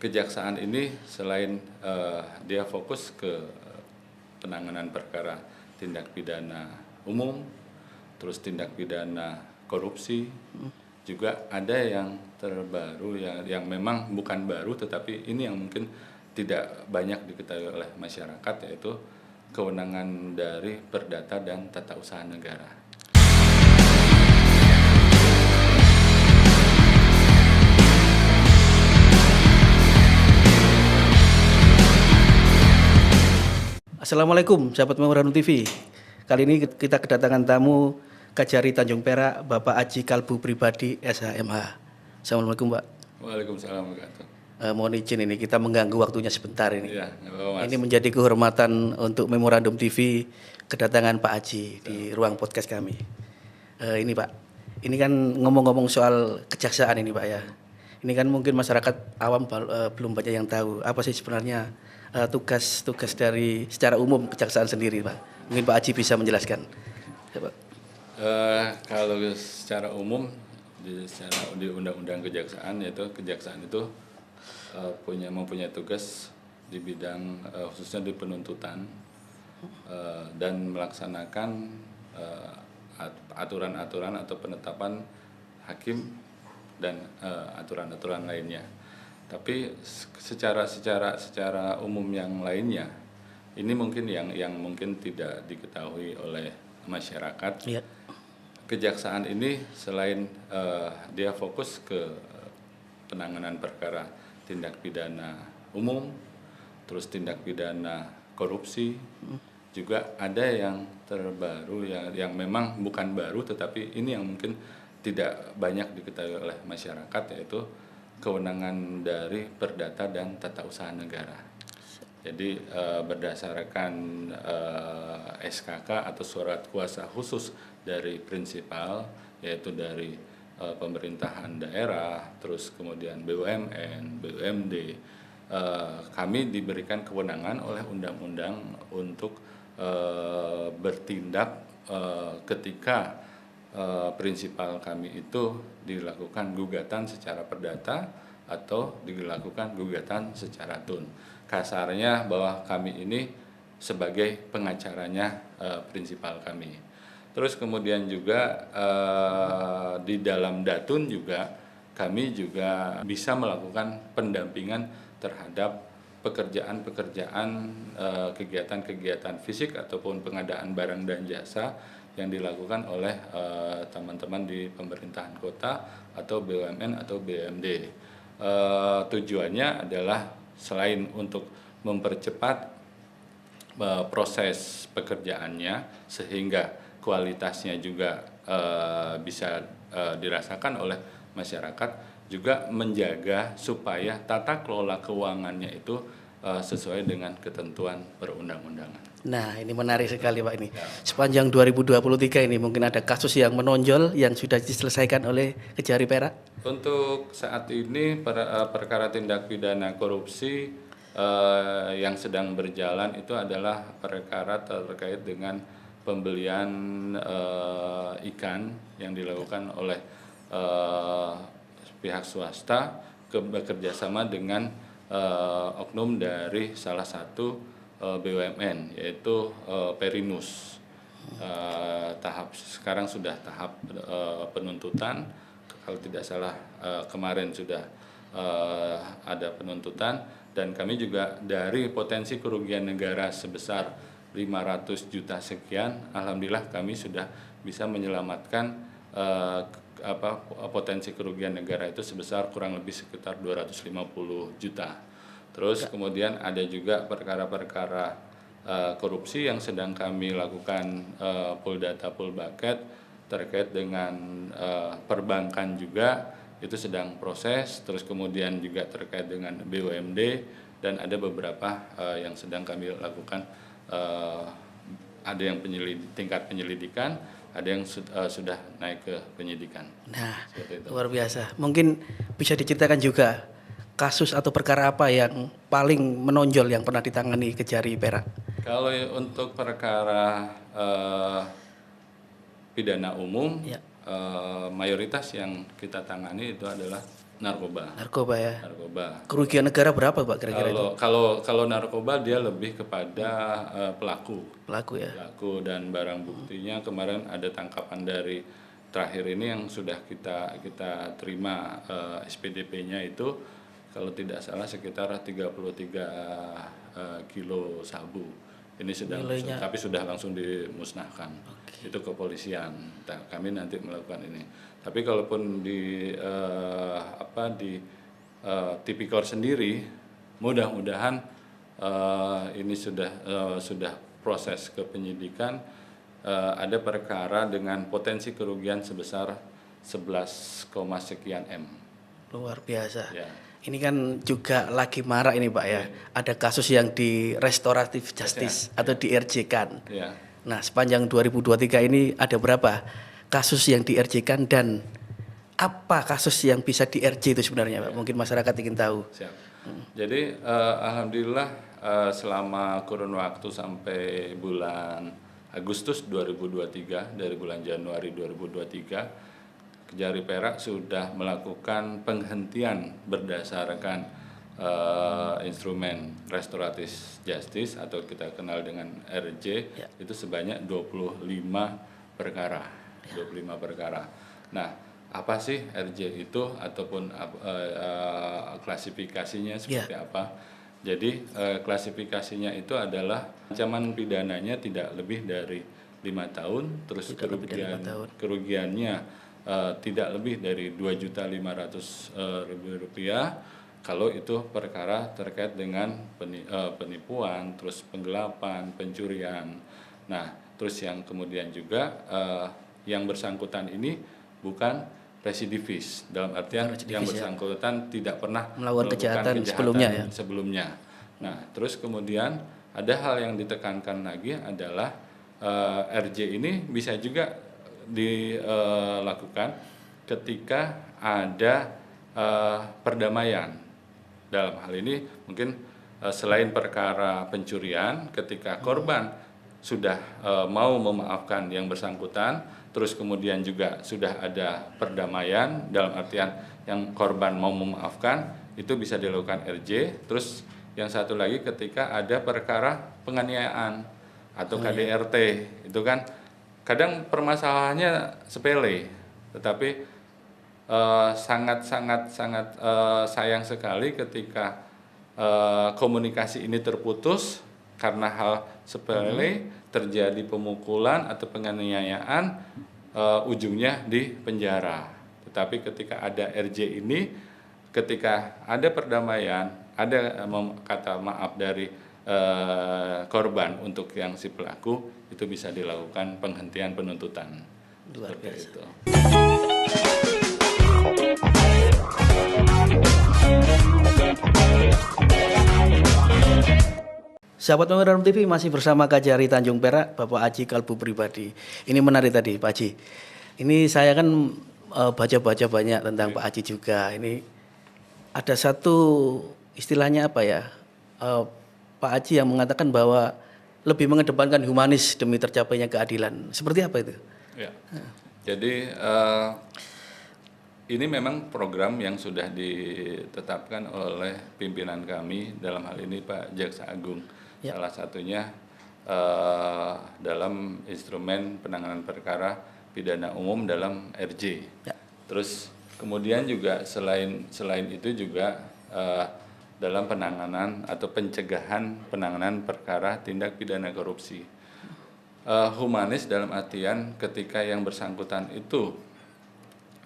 Kejaksaan ini selain dia fokus ke penanganan perkara tindak pidana umum, terus tindak pidana korupsi, juga ada yang terbaru yang memang bukan baru tetapi ini yang mungkin tidak banyak diketahui oleh masyarakat, yaitu kewenangan dari Perdata dan Tata Usaha Negara. Assalamualaikum, sahabat Memorandum TV. Kali ini kita kedatangan tamu Kejari Tanjung Perak, Bapak Aji Kalbu Pribadi, SHMH. Assalamualaikum, Pak. Waalaikumsalam warahmatullahi wabarakatuh. Mohon izin ini kita mengganggu waktunya sebentar ini. Ya, Mas. Ini menjadi kehormatan untuk Memorandum TV kedatangan Pak Aji di ruang podcast kami. Ini Pak, ini kan ngomong-ngomong soal kejaksaan ini Pak ya. Ini kan mungkin masyarakat awam belum banyak yang tahu apa sih sebenarnya tugas dari secara umum kejaksaan sendiri, Pak. Mungkin Pak Aji bisa menjelaskan. Ya, Pak. Kalau secara umum di Undang-Undang Kejaksaan, yaitu kejaksaan itu mempunyai tugas di bidang khususnya di penuntutan dan melaksanakan aturan-aturan atau penetapan hakim dan aturan-aturan lainnya. Tapi secara umum yang lainnya, ini mungkin yang mungkin tidak diketahui oleh masyarakat. Ya. Kejaksaan ini selain dia fokus ke penanganan perkara tindak pidana umum, terus tindak pidana korupsi, juga ada yang terbaru yang memang bukan baru tetapi ini yang mungkin tidak banyak diketahui oleh masyarakat, yaitu kewenangan dari Perdata dan Tata Usaha Negara. Jadi berdasarkan SKK atau surat kuasa khusus dari prinsipal, yaitu dari pemerintahan daerah, terus kemudian BUMN, BUMD, kami diberikan kewenangan oleh undang-undang untuk bertindak ketika prinsipal kami itu dilakukan gugatan secara perdata atau dilakukan gugatan secara tun. Kasarnya bahwa kami ini sebagai pengacaranya prinsipal kami. Terus kemudian juga di dalam datun juga kami juga bisa melakukan pendampingan terhadap pekerjaan-pekerjaan kegiatan-kegiatan fisik ataupun pengadaan barang dan jasa yang dilakukan oleh teman-teman di pemerintahan kota atau BUMN atau BUMD. Tujuannya adalah selain untuk mempercepat proses pekerjaannya sehingga kualitasnya juga bisa dirasakan oleh masyarakat, juga menjaga supaya tata kelola keuangannya itu sesuai dengan ketentuan perundang-undangan. Nah, ini menarik sekali Pak ini. Sepanjang 2023 ini mungkin ada kasus yang menonjol yang sudah diselesaikan oleh Kejari Perak. Untuk saat ini perkara tindak pidana korupsi yang sedang berjalan itu adalah perkara terkait dengan pembelian ikan yang dilakukan oleh pihak swasta bekerjasama dengan oknum dari salah satu BUMN, yaitu Perinus. Sekarang sudah tahap penuntutan. Kalau tidak salah kemarin sudah ada penuntutan, dan kami juga dari potensi kerugian negara sebesar 500 juta sekian, alhamdulillah kami sudah bisa menyelamatkan potensi kerugian negara itu sebesar kurang lebih sekitar 250 juta. Terus kemudian ada juga perkara-perkara korupsi yang sedang kami lakukan Poldata Polbaket terkait dengan perbankan juga, itu sedang proses. Terus kemudian juga terkait dengan BUMD, dan ada beberapa yang sedang kami lakukan, ada yang tingkat penyelidikan, ada yang sudah naik ke penyidikan. Nah, luar biasa. Mungkin bisa diceritakan juga kasus atau perkara apa yang paling menonjol yang pernah ditangani Kejari Perak? Kalau untuk perkara pidana umum, ya, mayoritas yang kita tangani itu adalah narkoba. Narkoba ya. Narkoba. Kerugian negara berapa Pak kira-kira itu? Kalau narkoba dia lebih kepada pelaku. Pelaku ya. Pelaku dan barang buktinya kemarin ada tangkapan dari terakhir ini yang sudah kita terima SPDP-nya itu kalau tidak salah sekitar 33 kilo sabu. Ini tapi sudah langsung dimusnahkan. Itu kepolisian. Kami nanti melakukan ini. Tapi kalaupun di Tipikor sendiri, mudah-mudahan ini sudah proses kepenyidikan. Ada perkara dengan potensi kerugian sebesar 11, sekian M. Luar biasa. Ya. Ini kan juga lagi marak ini Pak ya. Ada kasus yang di restoratif justice atau di RJ-kan. Ya. Nah, sepanjang 2023 ini ada berapa kasus yang di RJ-kan dan apa kasus yang bisa di RJ itu sebenarnya Pak? Mungkin masyarakat ingin tahu. Siap. Jadi alhamdulillah selama kurun waktu sampai bulan Agustus 2023, dari bulan Januari 2023 Kejari Perak sudah melakukan penghentian berdasarkan instrumen restoratif justice atau kita kenal dengan RJ itu sebanyak 25 perkara. 25 perkara. Nah, apa sih RJ itu ataupun klasifikasinya seperti apa? Jadi klasifikasinya itu adalah ancaman pidananya tidak lebih dari 5 tahun, terus kerugiannya tidak lebih dari Rp2.500.000 kalau itu perkara terkait dengan penipuan, terus penggelapan, pencurian. Nah, terus yang kemudian juga yang bersangkutan ini bukan residivis, dalam artian yang bersangkutan tidak pernah melakukan kejahatan sebelumnya. Nah, terus kemudian ada hal yang ditekankan lagi adalah RJ ini bisa juga dilakukan ketika ada perdamaian. Dalam hal ini mungkin selain perkara pencurian, ketika korban sudah mau memaafkan yang bersangkutan, terus kemudian juga sudah ada perdamaian, dalam artian yang korban mau memaafkan, itu bisa dilakukan RJ. Terus yang satu lagi ketika ada perkara penganiayaan atau KDRT, itu kan kadang permasalahannya sepele, tetapi sangat sayang sekali ketika komunikasi ini terputus karena hal sepele, terjadi pemukulan atau penganiayaan, ujungnya di penjara. Tetapi ketika ada RJ ini, ketika ada perdamaian, ada kata maaf dari korban untuk yang si pelaku, itu bisa dilakukan penghentian penuntutan. Luar biasa. Itu. Sahabat Memorandum TV masih bersama Kejari Tanjung Perak, Bapak Aji Kalbu Pribadi. Ini menarik tadi Pak Aji. Ini saya kan baca-baca banyak tentang Pak Aji juga. Ini ada satu istilahnya apa ya, Pak Aji yang mengatakan bahwa lebih mengedepankan humanis demi tercapainya keadilan. Seperti apa itu? Ya. Jadi ini memang program yang sudah ditetapkan oleh pimpinan kami, dalam hal ini Pak Jaksa Agung. Ya. Salah satunya dalam instrumen penanganan perkara pidana umum dalam RJ. Ya. Terus kemudian juga selain itu juga dalam penanganan atau penanganan perkara tindak pidana korupsi. Humanis dalam artian ketika yang bersangkutan itu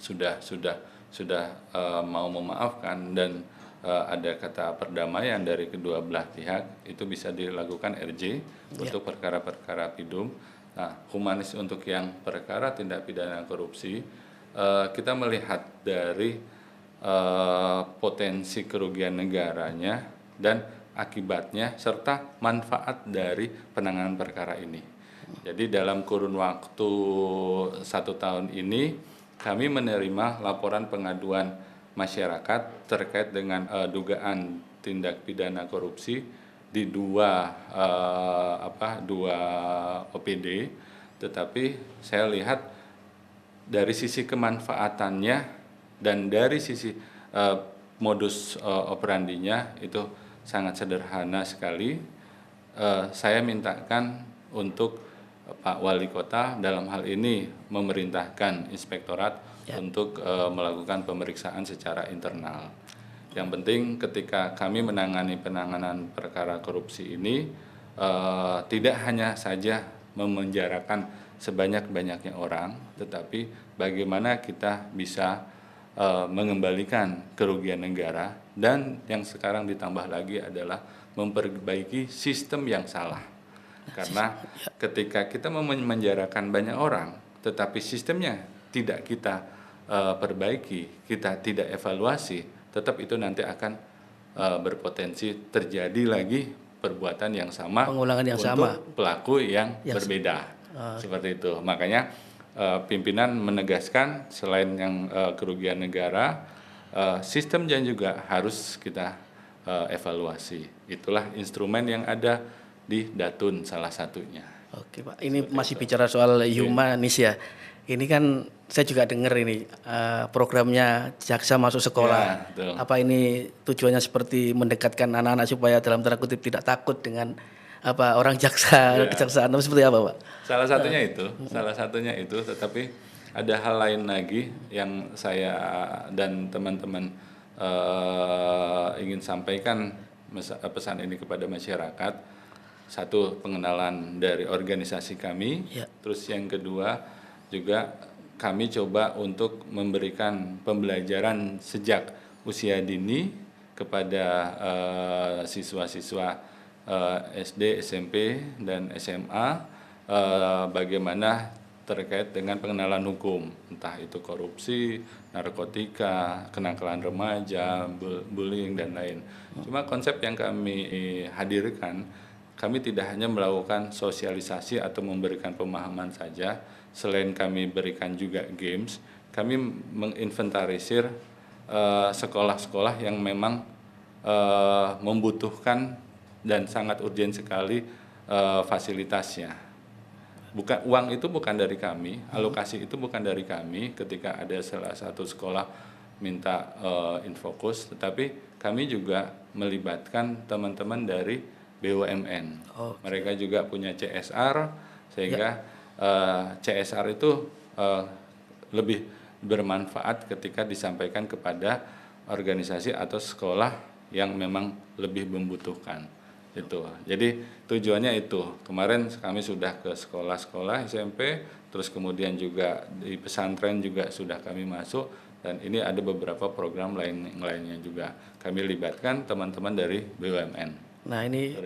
sudah mau memaafkan dan ada kata perdamaian dari kedua belah pihak, itu bisa dilakukan RJ untuk perkara-perkara pidum. Nah, humanis untuk yang perkara tindak pidana korupsi, kita melihat dari potensi kerugian negaranya dan akibatnya serta manfaat dari penanganan perkara ini. Jadi dalam kurun waktu 1 tahun ini kami menerima laporan pengaduan masyarakat terkait dengan dugaan tindak pidana korupsi di dua OPD, tetapi saya lihat dari sisi kemanfaatannya dan dari sisi eh, modus operandinya itu sangat sederhana sekali. Saya mintakan untuk Pak Wali Kota dalam hal ini memerintahkan inspektorat untuk melakukan pemeriksaan secara internal. Yang penting ketika kami menangani penanganan perkara korupsi ini tidak hanya saja memenjarakan sebanyak-banyaknya orang, tetapi bagaimana kita bisa mengembalikan kerugian negara, dan yang sekarang ditambah lagi adalah memperbaiki sistem yang salah. Karena ketika kita memenjarakan banyak orang, tetapi sistemnya tidak kita perbaiki, kita tidak evaluasi, tetap itu nanti akan berpotensi terjadi lagi perbuatan yang sama, pengulangan yang untuk sama, pelaku yang berbeda. Seperti itu. Makanya pimpinan menegaskan selain yang kerugian negara, sistem dan juga harus kita evaluasi. Itulah instrumen yang ada di Datun salah satunya. Oke Pak, ini masih bicara soal humanis ya. Ini kan saya juga dengar ini programnya jaksa masuk sekolah. Ya, apa ini tujuannya seperti mendekatkan anak-anak supaya dalam tanda kutip tidak takut dengan orang jaksa, kejaksaan, atau seperti apa Pak? Salah satunya itu, tetapi ada hal lain lagi yang saya dan teman-teman ingin sampaikan pesan ini kepada masyarakat. Satu, pengenalan dari organisasi kami. Terus yang kedua juga kami coba untuk memberikan pembelajaran sejak usia dini kepada siswa-siswa SD, SMP, dan SMA bagaimana terkait dengan pengenalan hukum, entah itu korupsi, narkotika, kenakalan remaja, bullying, dan lain. Cuma konsep yang kami hadirkan, kami tidak hanya melakukan sosialisasi atau memberikan pemahaman saja. Selain kami berikan juga games, kami menginventarisir sekolah-sekolah yang memang membutuhkan dan sangat urgent sekali fasilitasnya. Uang itu bukan dari kami, alokasi itu bukan dari kami ketika ada salah satu sekolah minta infokus, tetapi kami juga melibatkan teman-teman dari BUMN. Mereka juga punya CSR, sehingga CSR itu lebih bermanfaat ketika disampaikan kepada organisasi atau sekolah yang memang lebih membutuhkan. Itu. Jadi tujuannya itu. Kemarin kami sudah ke sekolah-sekolah SMP, terus kemudian juga di pesantren juga sudah kami masuk, dan ini ada beberapa program lainnya juga. Kami libatkan teman-teman dari BUMN. Nah ini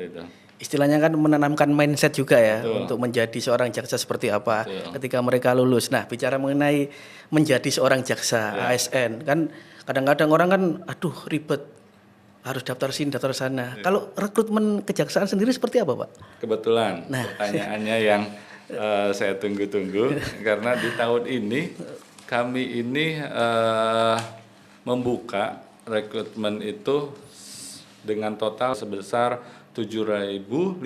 istilahnya kan menanamkan mindset juga ya. Betul. Untuk menjadi seorang jaksa seperti apa. Betul. Ketika mereka lulus. Nah bicara mengenai menjadi seorang jaksa ASN, kan kadang-kadang orang kan aduh ribet, harus daftar sini daftar sana. Kalau rekrutmen kejaksaan sendiri seperti apa Pak? Kebetulan pertanyaannya yang saya tunggu-tunggu karena di tahun ini kami ini membuka rekrutmen itu dengan total sebesar 7.546.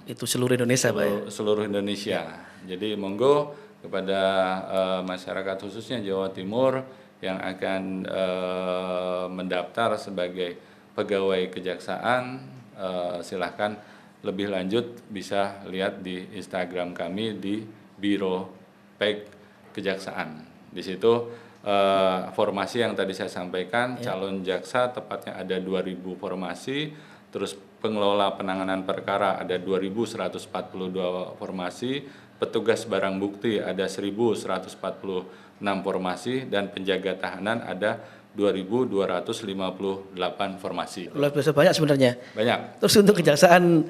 Itu seluruh Indonesia Pak ya? Seluruh Indonesia. Jadi monggo kepada masyarakat khususnya Jawa Timur yang akan mendaftar sebagai pegawai kejaksaan, silahkan lebih lanjut bisa lihat di Instagram kami di Biro Pek Kejaksaan. Di situ formasi yang tadi saya sampaikan, calon jaksa tepatnya ada 2.000 formasi, terus pengelola penanganan perkara ada 2.142 formasi, petugas barang bukti ada 1.146 formasi, dan penjaga tahanan ada 2.258 formasi. Luar biasa banyak sebenarnya. Banyak. Terus untuk kejaksaan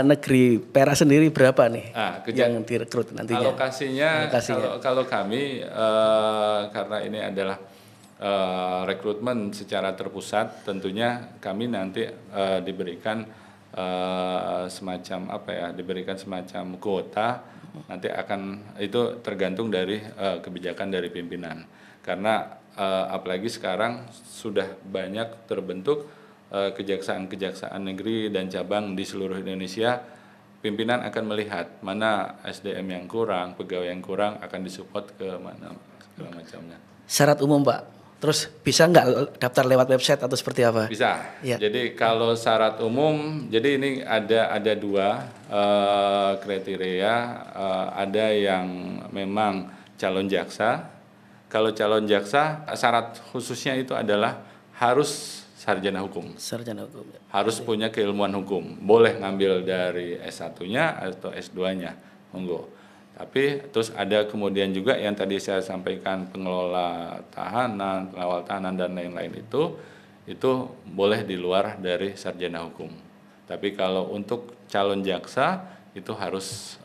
negeri Perak sendiri berapa nih yang direkrut nantinya? Alokasinya. Kalau kami karena ini adalah rekrutmen secara terpusat, tentunya kami nanti diberikan semacam diberikan semacam kuota. Nanti akan itu tergantung dari kebijakan dari pimpinan. Karena apalagi sekarang sudah banyak terbentuk kejaksaan-kejaksaan negeri dan cabang di seluruh Indonesia. Pimpinan akan melihat mana SDM yang kurang, pegawai yang kurang, akan disupport ke mana segala macamnya. Syarat umum Pak Terus bisa nggak daftar lewat website atau seperti apa? Bisa. Ya. Jadi kalau syarat umum, jadi ini ada dua kriteria. Ada yang memang calon jaksa. Kalau calon jaksa, syarat khususnya itu adalah harus sarjana hukum. Sarjana hukum. Harus punya keilmuan hukum. Boleh ngambil dari S1-nya atau S2-nya, monggo. Tapi terus ada kemudian juga yang tadi saya sampaikan pengelola tahanan, pengawal tahanan dan lain-lain itu boleh di luar dari sarjana hukum. Tapi kalau untuk calon jaksa itu harus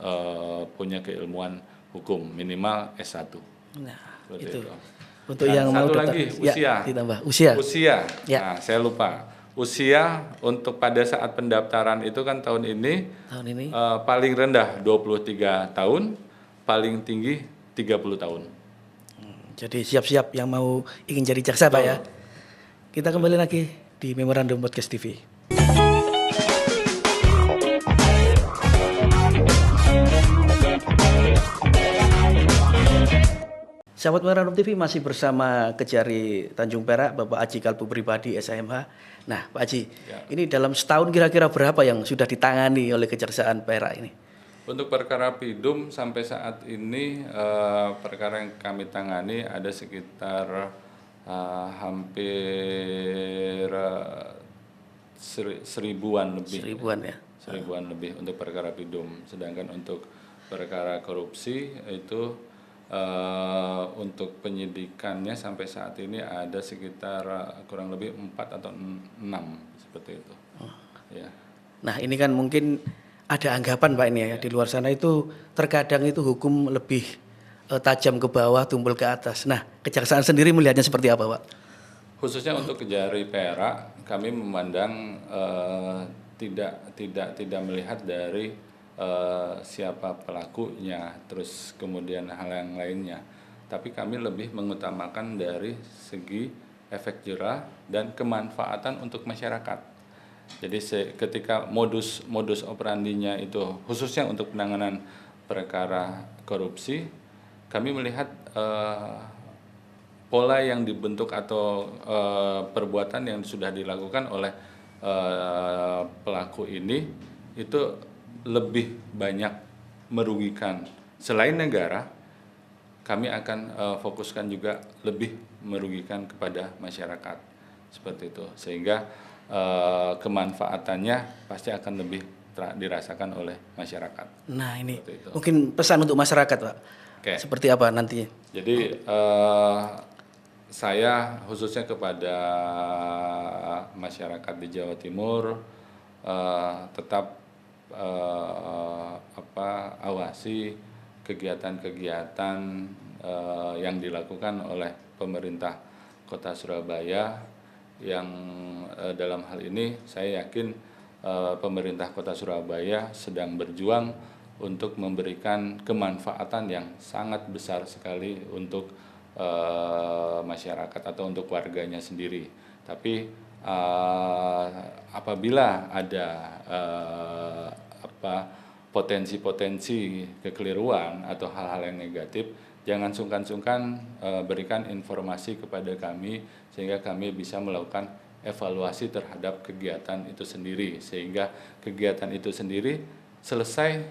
punya keilmuan hukum minimal S1. Nah, Seperti itu. itu. Untuk Dan yang mau satu daftar, lagi, ya, usia. ditambah usia. Usia. Ya. Nah, saya lupa. Usia untuk pada saat pendaftaran itu kan tahun ini paling rendah 23 tahun, paling tinggi 30 tahun. Jadi siap-siap yang mau ingin jadi jaksa Pak ya. Kita kembali lagi di Memorandum Podcast TV. Sahabat Memorandum TV masih bersama Kejari Tanjung Perak, Bapak Aji Kalbu Pribadi SHMH. Nah Pak Aji, ini dalam setahun kira-kira berapa yang sudah ditangani oleh Kejaksaan Perak ini? Untuk perkara PIDUM sampai saat ini perkara yang kami tangani ada sekitar hampir seribuan lebih. Seribuan ya? Seribuan lebih untuk perkara PIDUM. Sedangkan untuk perkara korupsi itu untuk penyidikannya sampai saat ini ada sekitar kurang lebih 4 atau 6 seperti itu. Ya. Nah ini kan mungkin ada anggapan Pak ini ya, di luar sana itu terkadang itu hukum lebih tajam ke bawah, tumpul ke atas. Nah kejaksaan sendiri melihatnya seperti apa Pak? Khususnya untuk Kejari Perak, kami memandang tidak melihat dari siapa pelakunya, terus kemudian hal yang lainnya. Tapi kami lebih mengutamakan dari segi efek jerah dan kemanfaatan untuk masyarakat. Jadi ketika modus operandinya itu khususnya untuk penanganan perkara korupsi, kami melihat pola yang dibentuk atau perbuatan yang sudah dilakukan oleh pelaku ini itu lebih banyak merugikan. Selain negara, kami akan fokuskan juga lebih merugikan kepada masyarakat. Seperti itu. Sehingga kemanfaatannya pasti akan lebih dirasakan oleh masyarakat. Nah ini mungkin pesan untuk masyarakat Pak. Oke. Seperti apa nantinya? Jadi saya khususnya kepada masyarakat di Jawa Timur tetap awasi kegiatan-kegiatan yang dilakukan oleh pemerintah Kota Surabaya yang dalam hal ini saya yakin pemerintah Kota Surabaya sedang berjuang untuk memberikan kemanfaatan yang sangat besar sekali untuk masyarakat atau untuk warganya sendiri. Tapi apabila ada potensi-potensi kekeliruan atau hal-hal yang negatif, jangan sungkan-sungkan berikan informasi kepada kami sehingga kami bisa melakukan evaluasi terhadap kegiatan itu sendiri, sehingga kegiatan itu sendiri selesai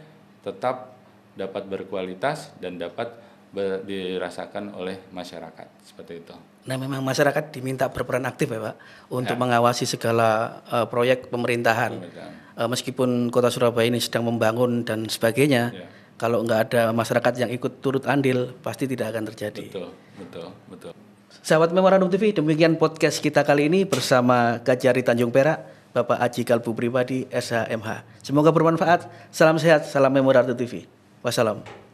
tetap dapat berkualitas dan dapat dirasakan oleh masyarakat, seperti itu. Nah memang masyarakat diminta berperan aktif ya Pak untuk mengawasi segala proyek pemerintahan. Meskipun Kota Surabaya ini sedang membangun dan sebagainya, kalau nggak ada masyarakat yang ikut turut andil pasti tidak akan terjadi. Betul. Sahabat Memorandum TV, demikian podcast kita kali ini bersama Kejari Tanjung Perak, Bapak Aji Kalbu Pribadi SHMH. Semoga bermanfaat. Salam sehat, salam Memorandum TV. Wassalam.